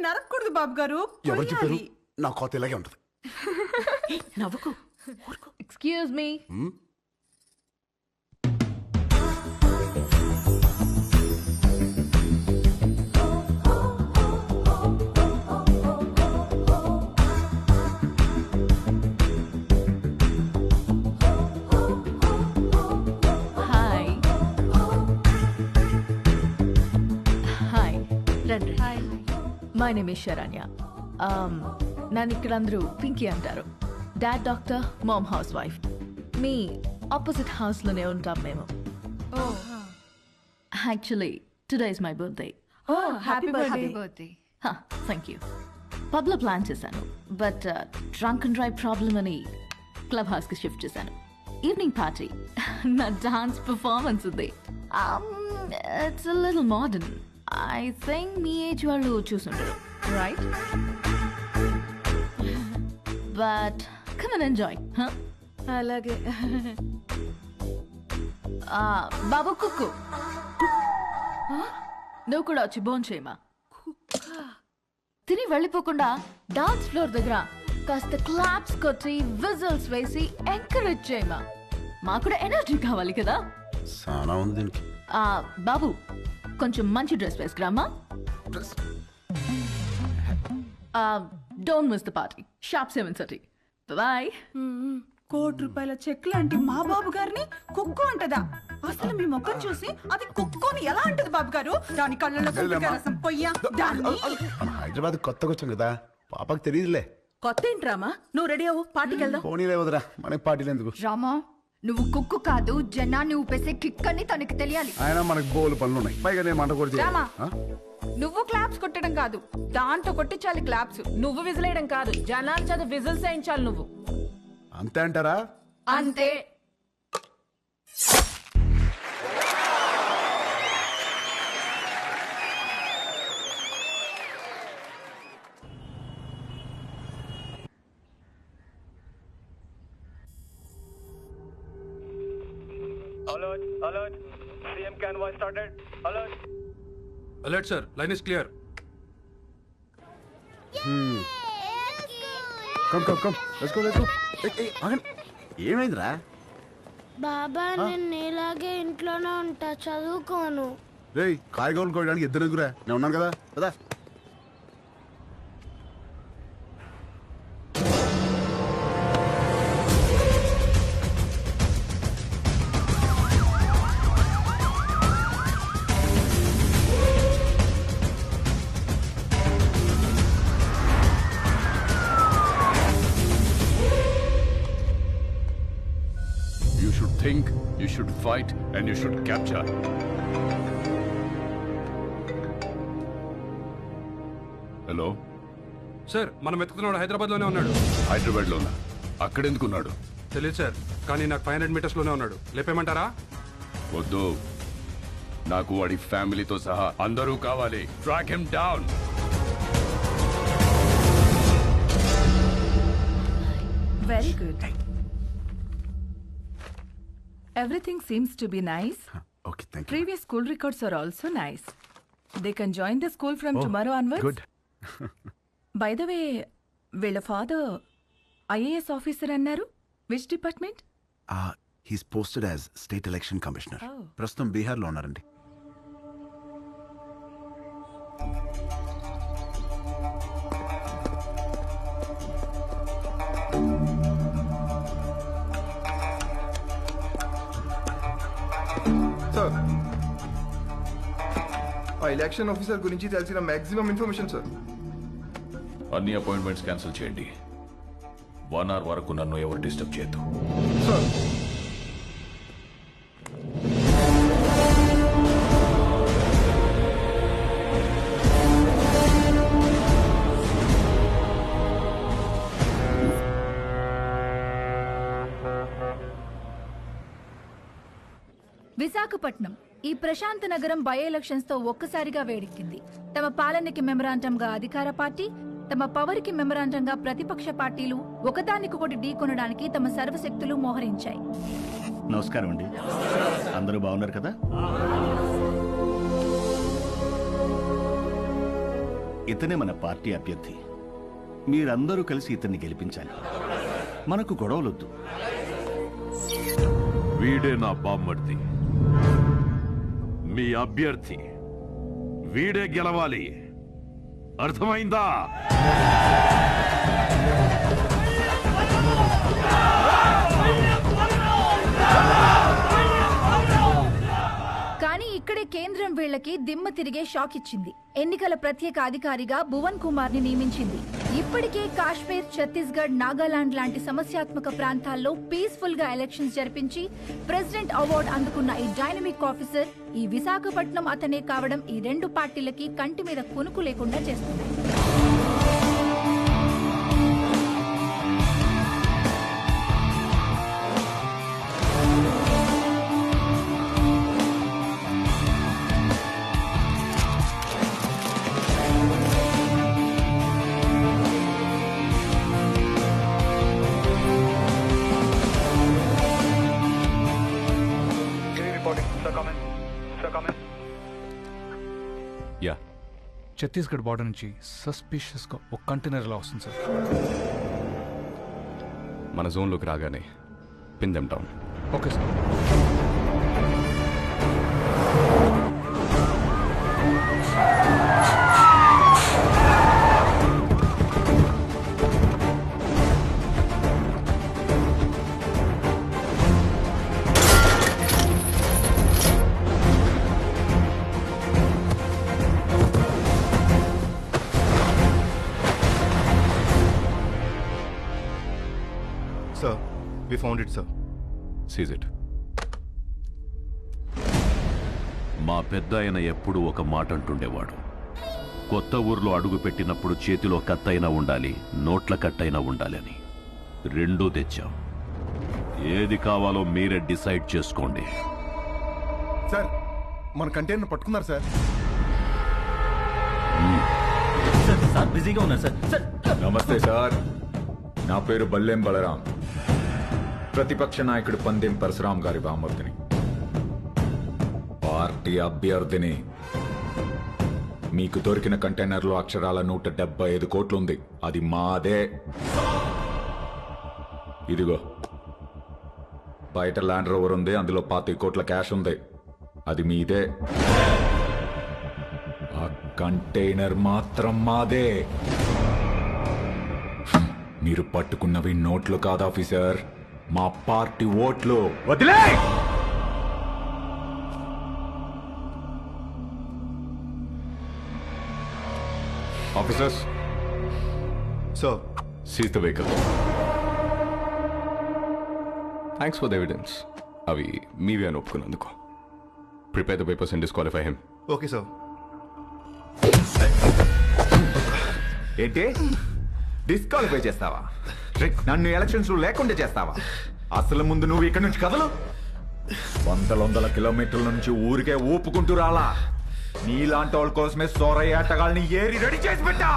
నరకూడదు బాబు గారు. ఎవరు చెప్పారు? కొయ్యాలి. నా కోత ఇలాగే ఉంటుంది. నవ్వుకు. Excuse me. హాయ్ హాయ్ రండి. Hi, my name is Saranya. నన్ను ఇక్కడ అందరూ పింకీ అంటారు. Dad doctor, mom housewife. మీ ఆపోజిట్ హౌస్లోనే ఉంటాం మేము. Actually today is my birthday. Happy birthday. Thank you. పబ్లో ప్లాన్ చేశాను, but drunk and drive problem అని క్లబ్ హౌస్కి షిఫ్ట్ చేశాను. ఈవినింగ్ పార్టీ, నా డాన్స్ పర్ఫార్మెన్స్ ఉంది. It's little modern. I think మీ ఏజ్ వాళ్ళు చూసుంటారు, right? But come and enjoy. అలాగే. బాబు కుక్కు, నువ్వు కూడా వచ్చి బోన్ చేయమా. తిని వెళ్ళిపోకుండా డాన్స్ ఫ్లోర్ దగ్గర కాస్త క్లాప్స్ కొట్టి విజిల్స్ వేసి ఎంకరేజ్ చేయమా. మాకు కూడా ఎనర్జీ కావాలి కదా. సానా ఉంది దీనికి. బాబు కొంచెం మంచి డ్రెస్ వేసుకురామా. Don't miss the party. Sharp 7:30. Bye. ₹1,00,00,000 cheque లాంటి మా బాబు గారిని కుక్కు అంటదా? అసలు మీ ముఖం చూసి అది కుక్కుని ఎలా అంటది బాబు గారు? దాని కళ్ళలో కొబ్బరికాయ రసం పొయ్యా దాన్ని. మన హైదరాబాద్ కొత్తగా వచ్చాం కదా, పాపకు తెలియదులే. కొత్త ఏంట్రామా? నువ్వు రెడీ అవ్వు, పార్టీకి వెళ్దాం. పోనీలే వదరా, మనకి పార్టీలు ఎందుకు? రామా, నువ్వు కుక్కు కాదు, జనాన్ని ఊపేసే కిక్ అని తనకి తెలియాలి. ఆయన మనకు బోలు పనులు ఉన్నాయి, పైగా నేను మంట కూడా రామా, చేయాలి. నువ్వు క్లాప్స్ కొట్టడం కాదు, దాంతో కొట్టించాలి క్లాప్స్. నువ్వు విజిలేయడం కాదు, జనాలు చదువు విజిల్స్ వేయించాలి నువ్వు. అంతే అంటారా? అంతే. Alert, alert. CM convoy started. Alert. Alert, sir. Line is clear. Come come come, let's go let's go. ఆగండి, ఏమైందిరా? బాబా, నేను ఇలాగే ఇంట్లోనే ఉంటా, చదువుకోను. రేయ్, కాయగూరలు కోయడానికి ఇద్దరు ఎగురా, నేను ఉన్నాను కదా కదా. You should think, you should fight, and you should capture. Hello sir, మనం వెతుకుతున్నాడు హైదరాబాద్లోనే ఉన్నాడు. హైదరాబాద్లోనా? అక్కడెందుకున్నాడు? తెలియదు సార్, కానీ నాకు 500 మీటర్స్లోనే ఉన్నాడు. లేపేమంటారా? వద్దు, నాకు వాడి ఫ్యామిలీతో సహా అందరూ కావాలి. Track him down. Very good. Everything seems to be nice. Okay, thank you. Previous school records are also nice. They can join the school from tomorrow onwards. Good. By the way, వీళ్ళ father IAS officer అన్నారు. Which department? He's posted as state election commissioner. ప్రస్తుతం బీహార్లో ఉన్నారండి. Sir, ఆ election officer గురించి తెలిసిన maximum information sir. అన్ని appointments cancel చేయండి. 1 hour వరకు నన్ను ఎవరు డిస్టర్బ్ చేయొద్దు. సార్, విశాఖపట్నం ఈ ప్రశాంత నగరం బై ఎలక్షన్స్ తో ఒక్కసారిగా వేడెక్కింది. తమ పాలనకి మెమరాండంగా అధికార పార్టీ, తమ పవర్ కి మెమరాండంగా ప్రతిపక్ష పార్టీలు ఒకదానికొకటి ఢీకొనడానికి తమ సర్వశక్తులు మోహరించాయి. నమస్కారం అండి, అందరూ బాగున్నారు కదా? ఇతనే మన పార్టీ అభ్యర్థి. మీరందరూ కలిసి ఇతన్ని గెలిపించాలి. మనకు గొడవలొద్దు. వీడే నా బామ్మర్ది, మీ అభ్యర్థి. వీడే గెలవాలి, అర్థమైందా? కానీ ఇక్కడే కేంద్రం వీళ్ళకి దిమ్మ తిరిగే షాక్ ఇచ్చింది. ఎన్నికల ప్రత్యేక అధికారిగా భువన్ కుమార్ ని నియమించింది. ఇప్పటికే కాశ్మీర్, ఛత్తీస్గఢ్, నాగాలాండ్ లాంటి సమస్యాత్మక ప్రాంతాల్లో పీస్ఫుల్ గా ఎలక్షన్స్ జరిపించి ప్రెసిడెంట్ అవార్డు అందుకున్న ఈ డైనమిక్ ఆఫీసర్ ఈ విశాఖపట్నం అతనే కావడం ఈ రెండు పార్టీలకి కంటి మీద కునుకు లేకుండా చేస్తుంది. యా, ఛత్తీస్గఢ్ బార్డర్ నుంచి సస్పిషియస్గా ఒక కంటైనర్ ఇలా వస్తుంది సార్. మన జోన్లోకి రాగానే pin them down. Okay sir. Sir, we found it, sir. Seize it. మా పెద్ద ఆయన ఎప్పుడూ ఒక మాట అంటుండేవాడు, కొత్త ఊర్లో అడుగు పెట్టినప్పుడు చేతిలో కత్తైనా ఉండాలి, నోట్ల కట్టైనా ఉండాలి అని. రెండూ తెచ్చాం. ఏది కావాలో మీరే డిసైడ్ చేసుకోండి. సార్, మన కంటైనర్ పట్టుకున్నారు సార్. సార్ బిజీగా ఉన్నారు సార్. నమస్తే సార్, నా పేరు బల్లెం బలరాం, ప్రతిపక్ష నాయకుడు పందెం పరశురాం గారి బామ్మర్దిని, పార్టీ అభ్యర్థిని. మీకు దొరికిన కంటైనర్లో అక్షరాల 175 కోట్లుంది, అది మాదే. ఇదిగో బయట ల్యాండ్ రోవర్ ఉంది, అందులో 25 కోట్ల క్యాష్ ఉంది, అది మీదే. ఆ కంటైనర్ మాత్రం మాదే. మీరు పట్టుకున్నవి నోట్లు కాదు ఆఫీసర్, మా పార్టీ ఓట్లు. వదిలే! Officers, sir, seize the vehicle. Thanks for the evidence. అవి మీవి అని ఒప్పుకున్నందుకు. Prepare the papers and disqualify him. Okay sir. ఏంటి డిస్క్వాలిఫై చేస్తావా? నన్ను ఎలక్షన్స్ లేకుండా చేస్తావా? అసలు ముందు నువ్వు ఇక్కడ నుంచి కదలు. వందల కిలోమీటర్ల నుంచి ఊరికే ఊపుకుంటూ రాలా. నీలాంటి వాళ్ళ కోసమే సోరయ్య ఆటగాళ్ళని ఏరి రెడీ చేసి పెట్టా.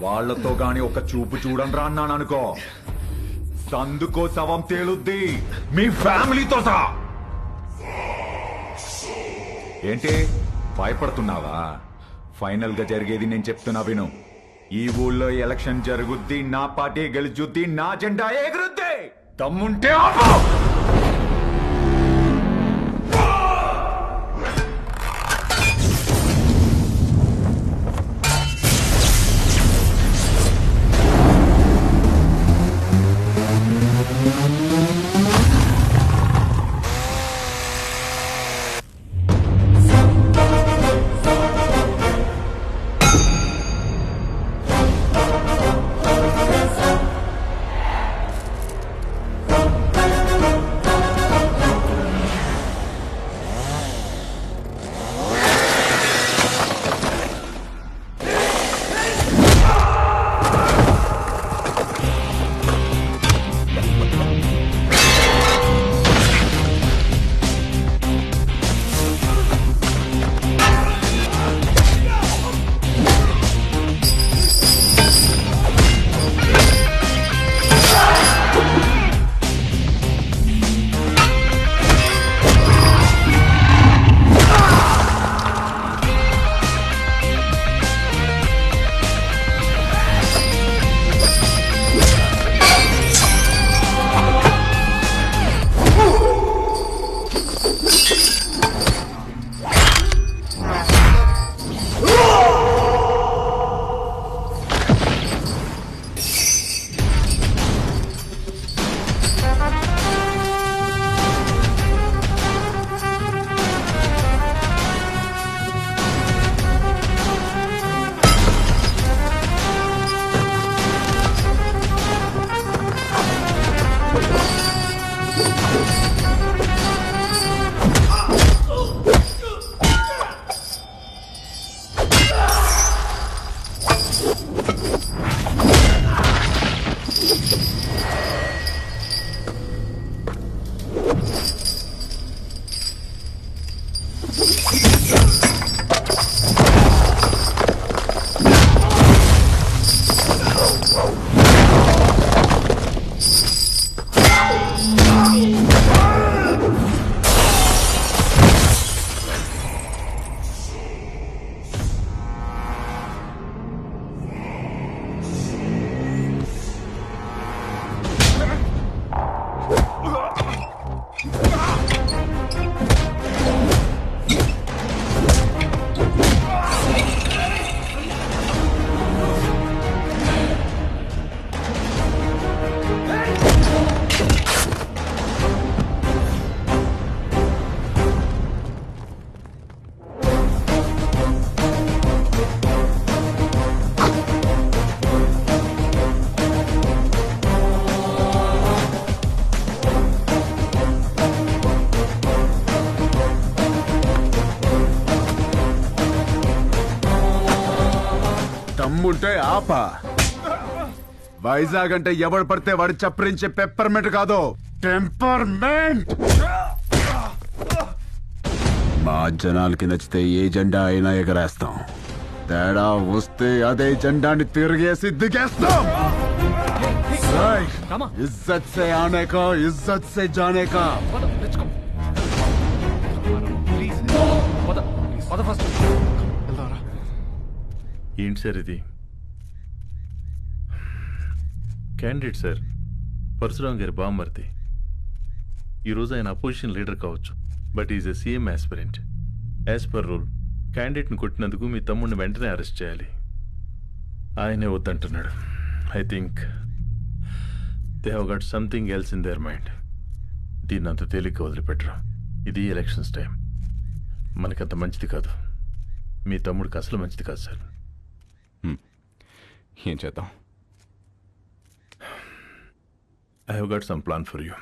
వాళ్లతో గాని ఒక చూపు చూడండి రా అన్నాను అనుకో, సందుకో శవం తేలుద్ది, మీ ఫ్యామిలీతో సహా. ఏంటి భయపడుతున్నావా? ఫైనల్ గా జరిగేది నేను చెప్తున్నా విను. ఈ ఊళ్ళో ఎలక్షన్ జరుగుద్ది, నా పార్టీ గెలుచుద్ది, నా జెండా ఎగురుద్ది. దమ్ముంటే ఆపు. ఉంటే ఆపా. వైజాగ్ అంటే ఎవడు పడితే వాడు చప్పరించే పెప్పర్మెంట్ కాదు, టెంపర్మెంట్. మా జనాలకి నచ్చితే ఏ జెండా అయినా ఎగరేస్తాం, తేడా వస్తే అదే జెండాని తిరిగేసి దిగేస్తాం. ఇజ్జత్ సే ఆనే కా, ఇజ్జత్ సే జానే కా. ఏంటి సార్ ఇది? క్యాండిడేట్ సార్, పరశురామ్ గారి బామ్మర్ది. ఈరోజు ఆయన అపోజిషన్ లీడర్ కావచ్చు, but is a CM aspirant. As per rule క్యాండిడేట్ని కొట్టినందుకు మీ తమ్ముడిని వెంటనే అరెస్ట్ చేయాలి. ఆయనే వద్దంటున్నాడు. I think they have got something else in their mind. దీన్ని అంత తేలిగ్గా వదిలిపెట్టరు. ఇది ఎలక్షన్స్ టైం, మనకంత మంచిది కాదు. మీ తమ్ముడికి అసలు మంచిది కాదు సార్. ఏం చేద్దాం? I have got some plan for you.